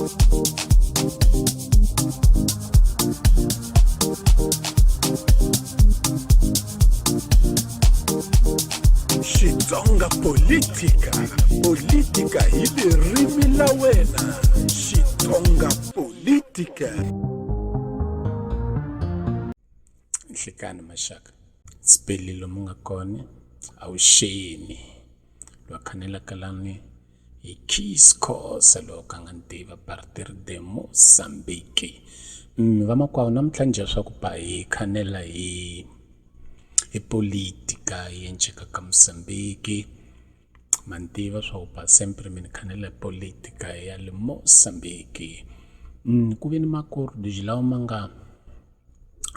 Xitsonga politika, politika hi ririmi la wena. Xitsonga politika. Nhlekani maxaka, speli lomu nga kona a wu xeni lwakhanela kalani hi Kiss Khosa loko nga ntiva partir de Mozambique. Vamakwavo namuntlha swa ku pa hi khanela hi politika yencheka ka Mozambique. Mantiva swa ku pa sempre mini khanela politika ya le Mozambique. Ku ve ni makordo lawa ma nga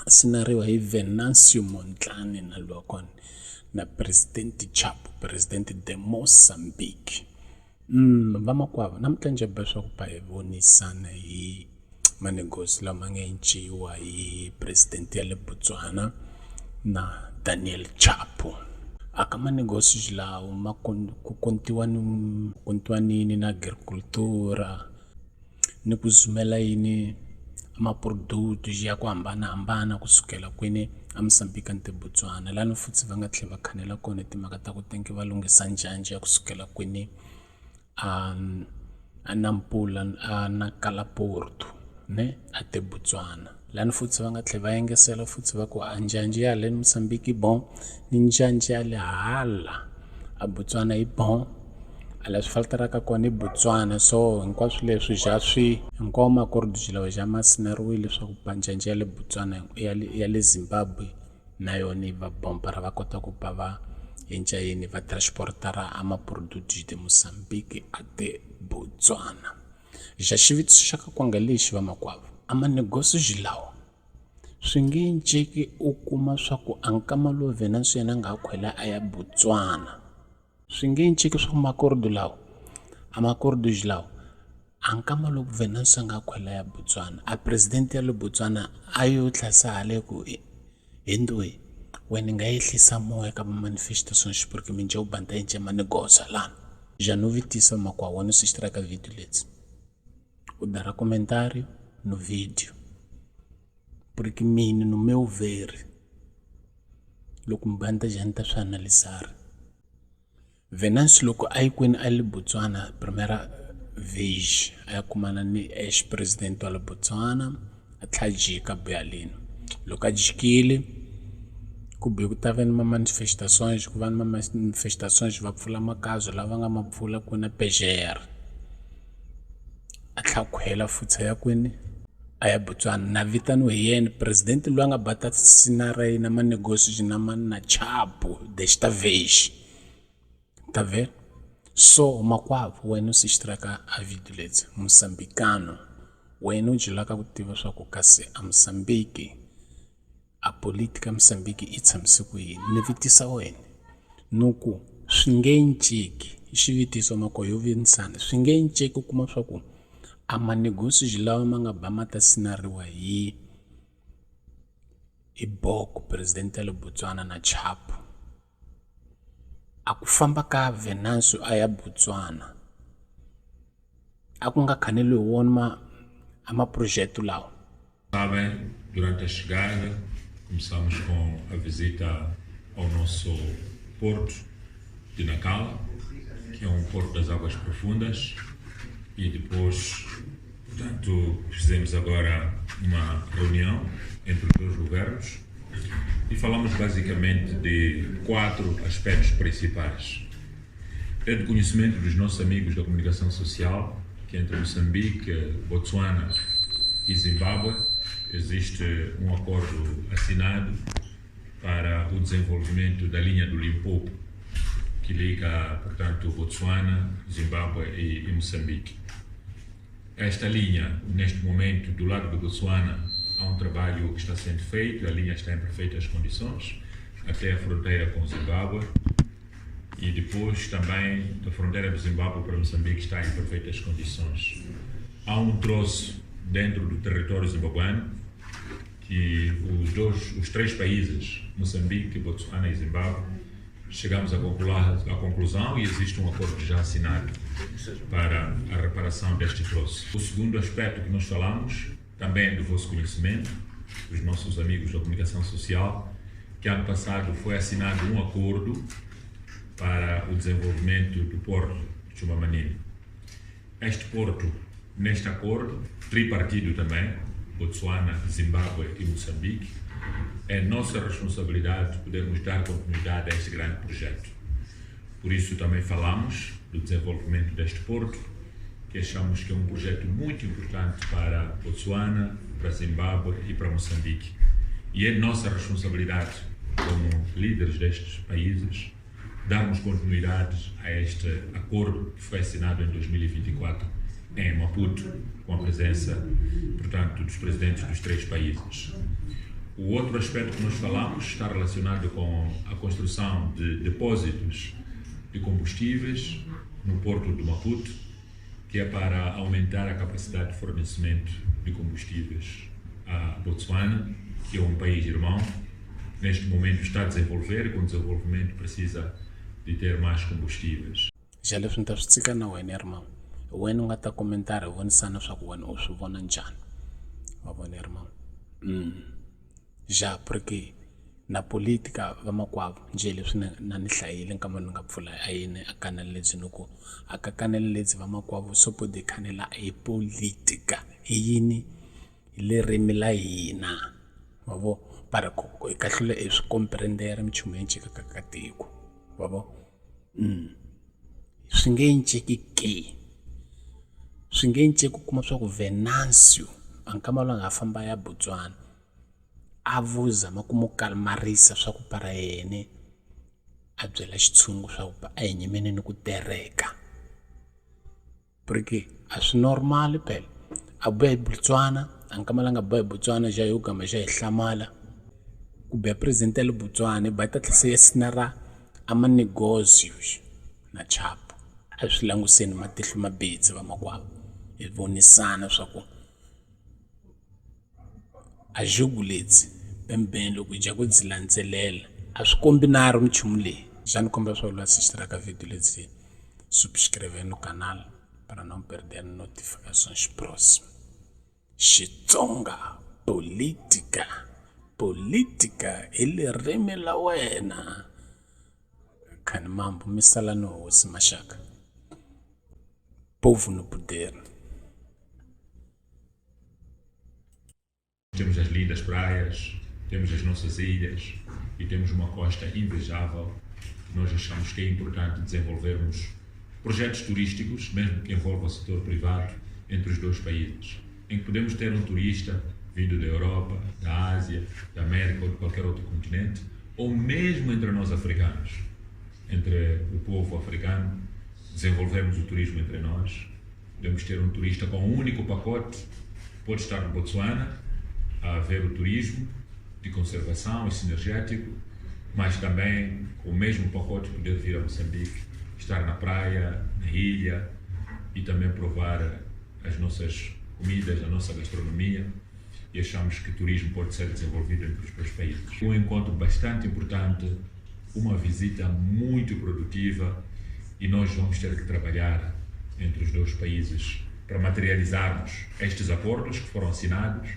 sinariwa hi Venancio Mondlane na loko na President Chapo, President de Mozambique. Vamakwavo namuntlha ba swa ku pa hi vonisana hi manegosi lama nga enciwa hi President ya le Botswana na Daniel Chapo. Aka manegosi lawa ma ku kontiwa nini na agricultura ni ku zumela yini amaproducti ya ku hambana kusukela kwini a Mozambique ante Botswana. Lani futsi va nga tlhe va khanela kona timhaka ta ku tenke va lunghisa njhanja ya kusukela kwini a Nampula na Kalaporto ne ate Botswana. Lani futsi va nga tlhe va yengesela futsi va ku njhanja ya le Mozambique bon ni njhanja ya le hala a Botswana i bon. Ala swi falteraka kona i Botswana, so hinkwaswo leswi swi hinkwawo makordo lawa ja ma sinariwile leswaku njhanja ya le Botswana ya le Zimbabwe na yona va bombara va kota ku pa va yenca yini va transportara amaproducti de Mozambique ate Botswana. Ja xivitiso xa ka kwanga lexi vamakwavo amanegosi lawa swi nge nceki u kuma swa ku ankama lo Venancio yena nga khwela a ya Botswana. Swi nge nceki swa makordo lawa amakordo lawa ankama lo Venancio nga khwela ya Botswana. A president ya le Botswana ayo tlhasa hale ku endwe wena nga yehlisa moya ka manifestations porque minje u banta yenche manegosa lana. Ja no vitisa makwawo no sistraka video let's u dara comentario no video porque mini no meu ver loko mbanta janta swa analisar Venancio loko ay kwini a le Botswana primera vez ay kumana ni ex-president wa le Botswana a tlhajika Bealino. Loko a jikile ku be ku ta va ni manifestações, ku va ni manifestações va pfula makazo lava nga ma pfula ku na PGR a tlhakhwela futsa ya kwini a ya Botswana na vitaniwe hi yena president loyi a nga bata sinara na manegosi na na Chapo desta vez. Tá vendo? So makwavo wena sistraka a video let's Mozambicano wena u jilaka ku tiva swa ku kasi a Mozambique a politika Mozambique i tshamise ku yini ni vitisa wena nuku swi nge nciki xivitiso mako yo vinisana swi nge nciki kuma swa ku a manegosi lawa ma nga ba mata sinariwa hi Boko president ya le Botswana na Chapo a ku famba ka Venancio a ya Botswana a ku nga khanelo hi wona amaprojeto lawa. Sabem, durante a chegada começamos com a visita ao nosso porto de Nacala, que é porto das águas profundas, e depois, portanto, fizemos agora uma reunião entre os dois governos e falamos basicamente de 4 aspectos principais. É de conhecimento dos nossos amigos da comunicação social que entre Moçambique, Botsuana e Zimbábue existe um acordo assinado para o desenvolvimento da linha do Limpopo, que liga, portanto, Botsuana, Zimbábue e Moçambique. Esta linha, neste momento, do lado do Botsuana, há um trabalho que está sendo feito, a linha está em perfeitas condições, até a fronteira com Zimbábue, e depois também da fronteira do Zimbábue para Moçambique está em perfeitas condições. Há um troço dentro do território zimbabuano que os 3 países, Moçambique, Botsuana e Zimbábue, chegamos à conclusão e existe um acordo já assinado para a reparação deste troço. O segundo aspecto que nós falamos, também é do vosso conhecimento, dos nossos amigos da comunicação social, que ano passado foi assinado um acordo para o desenvolvimento do porto de Chimanimani. Este porto, neste acordo, tripartido também, Botsuana, Zimbábue e Moçambique, é nossa responsabilidade podermos dar continuidade a este grande projeto. Por isso também falamos do desenvolvimento deste porto, que achamos que é um projeto muito importante para Botsuana, para Zimbábue e para Moçambique. E é nossa responsabilidade, como líderes destes países, darmos continuidade a este acordo que foi assinado em 2024 em Maputo, com a presença, portanto, dos presidentes dos 3 países. O outro aspecto que nós falamos está relacionado com a construção de depósitos de combustíveis no porto de Maputo, que é para aumentar a capacidade de fornecimento de combustíveis a Botsuana, que é um país irmão, neste momento está a desenvolver e com desenvolvimento precisa de ter mais combustíveis. Já leswi ni ta swi tshika na wena irmão, wena u nga ta komentara hi vonisana swa ku wena u swi vona njhani, wa vona irmão. Já porque na politika vamakwavo nje leswi na ni hlayile nkama ni nga pfula a yini a kanale lebyi ni ku a ka kanale lebyi vamakwavo sopo de khanela hi politika hi yini hi le rimi la hina wavo para ku hi kahlule hi swi komprendera michumu yi ncika ka tiko wavo. Swi nge nceki ke swi nge nceki kuma swa ku Venancio ankama la nga famba ya Botswana a vuzama ku mu kalmarisa swa ku para yene a byela xitshungu swa ku a hi nyimeneni ku tereka, porque a swi normal phela a boya hi Botswana ankama la nga boya hi Botswana ja yo gama ja hi hlamala ku be president le Botswana ba ta tlise ya sinara ama negocios na chapo a swi languseni matihlo mabitsi vamakwavo hi vonisana swa ku a jogu letsi pembeni loko ja ku dzi landzelela a swi kombi na ri michumu leyi. Ja ni kombela swa lwa assistir ka video letsi subscribe no canal para não perder notificações próximas. Xitsonga politika hi ririmi la wena. Khani mambo mi sala no hosi Mashaka, povo no poder. Temos as lindas praias, temos as nossas ilhas e temos uma costa invejável que nós achamos que é importante desenvolvermos projetos turísticos, mesmo que envolvam o setor privado, entre os 2 países, em que podemos ter um turista vindo da Europa, da Ásia, da América ou de qualquer outro continente, ou mesmo entre nós africanos, entre o povo africano, desenvolvemos o turismo entre nós. Podemos ter um turista com um único pacote, pode estar no Botsuana a ver o turismo de conservação e sinergético, mas também com o mesmo pacote poder vir a Moçambique, estar na praia, na ilha e também provar as nossas comidas, a nossa gastronomia, e achamos que o turismo pode ser desenvolvido entre os 2 países. Um encontro bastante importante, uma visita muito produtiva, e nós vamos ter que trabalhar entre os 2 países para materializarmos estes acordos que foram assinados,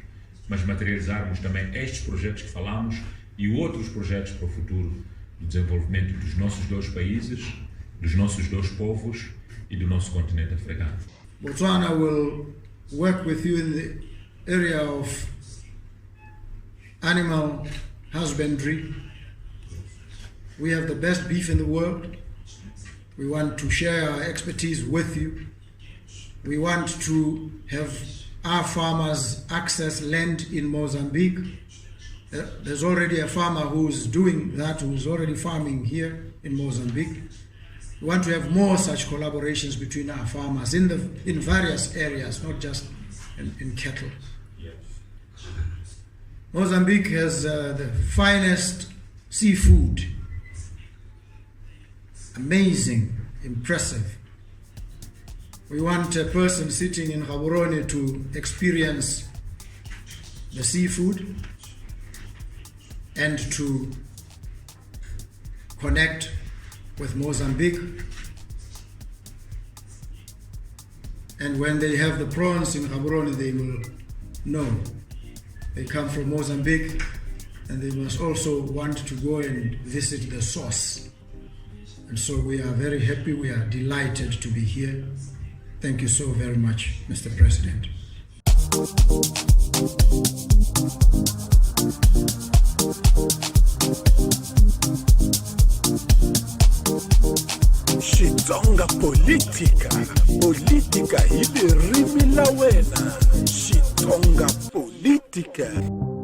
mas materializarmos também estes projetos que falamos e outros projetos para o futuro do desenvolvimento dos nossos 2 países, dos nossos 2 povos e do nosso continente africano. Botswana will work with you in the area of animal husbandry. We have the best beef in the world. We want to share our expertise with you. We want to have our farmers access land in Mozambique. There's already a farmer who's doing that, who's already farming here in Mozambique. We want to have more such collaborations between our farmers in various areas, not just in cattle. Mozambique has the finest seafood. Amazing, impressive. We want a person sitting in Gaborone to experience the seafood and to connect with Mozambique. And when they have the prawns in Gaborone, they will know they come from Mozambique, and they must also want to go and visit the source. And so we are very happy, we are delighted to be here. Thank you so very much, Mr. President. Xitsonga politika, politika hi ririmi la wena. Xitsonga politika.